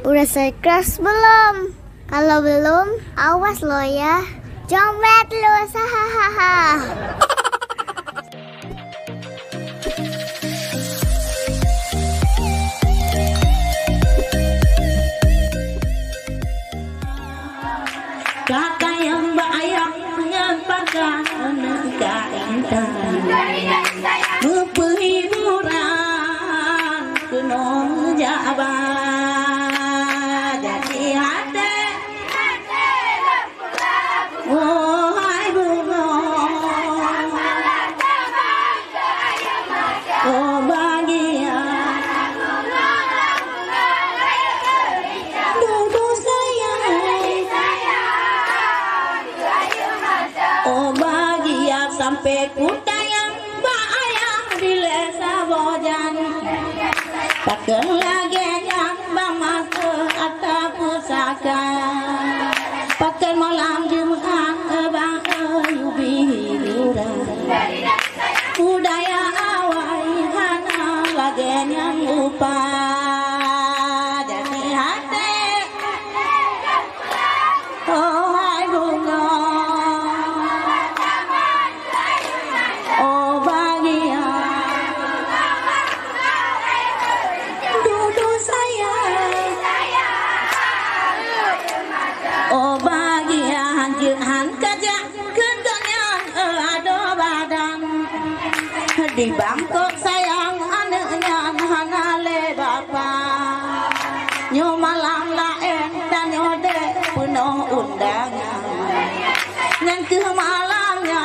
Udah subscribe belum? Kalau belum, awas lo ya. Jombet lo, hahaha. Kakak yang bayang mengempakan negara indah, berhiburan penuh jabat jadi hati. Wahai bunga, oh bahagia, duduk sayang, oh bahagia sampai ku tayang bayang di lesa bojan. Pakai lagi yang bamas ke atas pusaka, pakai malam Jumat bang yubi hiburan. Budaya awal hana lagi yang lupa jadi hati. Oh hai bunga, oh bahagia, duduk sayang, oh bahagia hanjuran kerja kendanya ada badan di Bangkok sayang anaknya hana le bapa nyo malam lain dan nyode penuh undangan ngan ke malamnya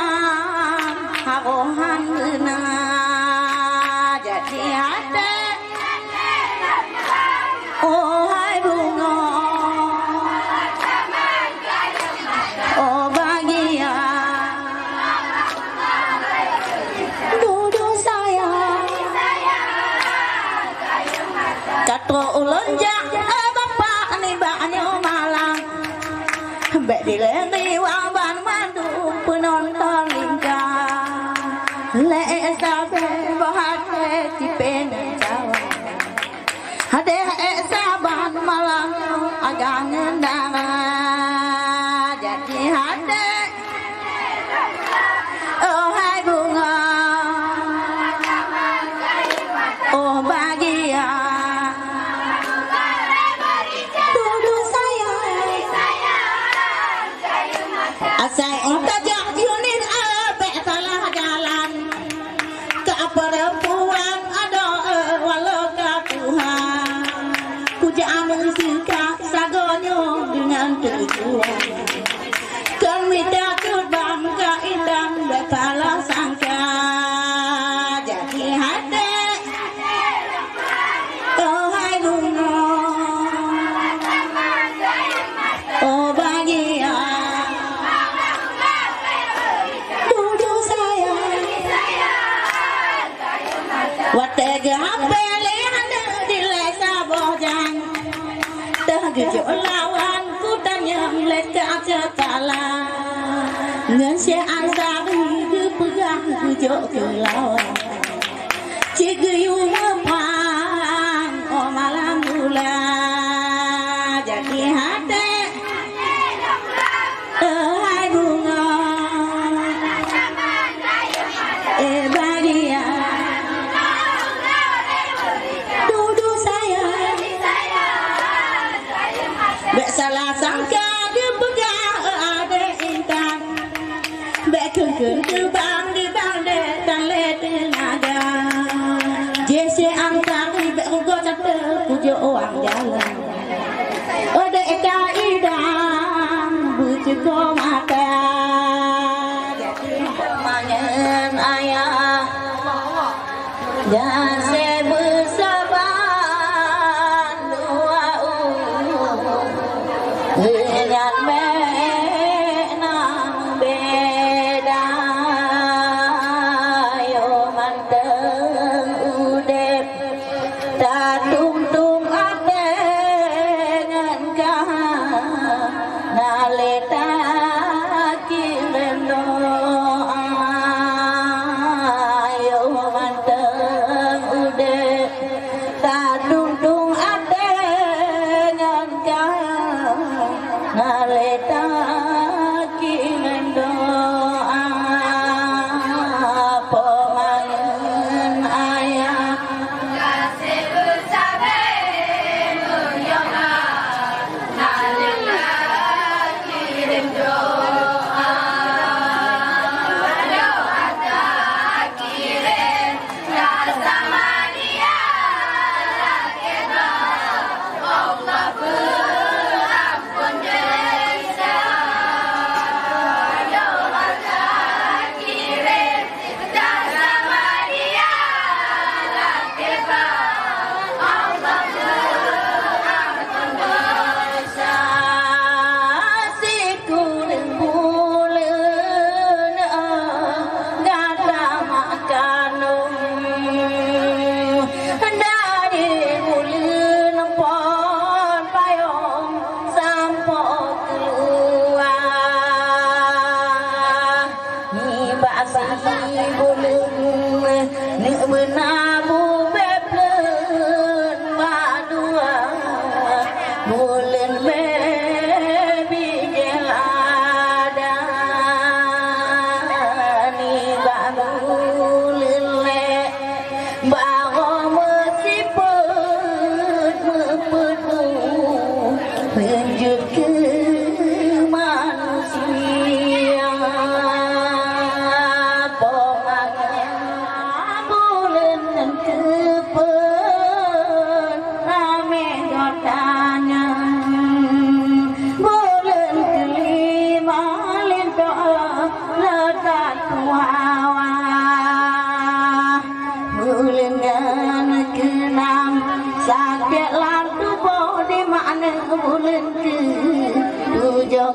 harohan gena jadi hati. Oh hai bunga, oh bahagia, duduk sayang, kata ulun jak bapak ni banyak malang, bek dilemi wang ban mandu penonton lingkar, le sabe bahate tipen jawa, hade saban malang agak ngendang jadi hati. Oh hai bunga, oh bahagia, duduk sayang, asai engkau jak unit abe salah jalan ke perempuan ada walau ke Tuhan puja suka sagonyo dengan tujuan kami takut bangga indang berpalang sangka jadi hati. Oh hai bunga, oh bahagia, duduk sayang, watega pele hande di lesa bojan tergejuk lawan ku tanya leka cekala ngan se ansari ke pegang gejuk ke lawan cigeyu mepang oh malam bulan jadi hati. Hai bunga, bahagia, duduk sayang, bek salah sangka dia pegang ada intan, bek kengkeng terbang di bangde dan le tenaga, jese angkang bek ugo cata pujo orang jalan, ode eka idang bujuko mata, jadi manyen ayah, dan se bersabar dua dengan menang beda yo manteng udep tak tung ate ngan kah naleta kirendo yo manteng wujud ke manusia pomanya bulan kepen rame dotanya bulan kelima lindoa letak kuawa bulan keenam sakit lantu di mana bulan ke tujuh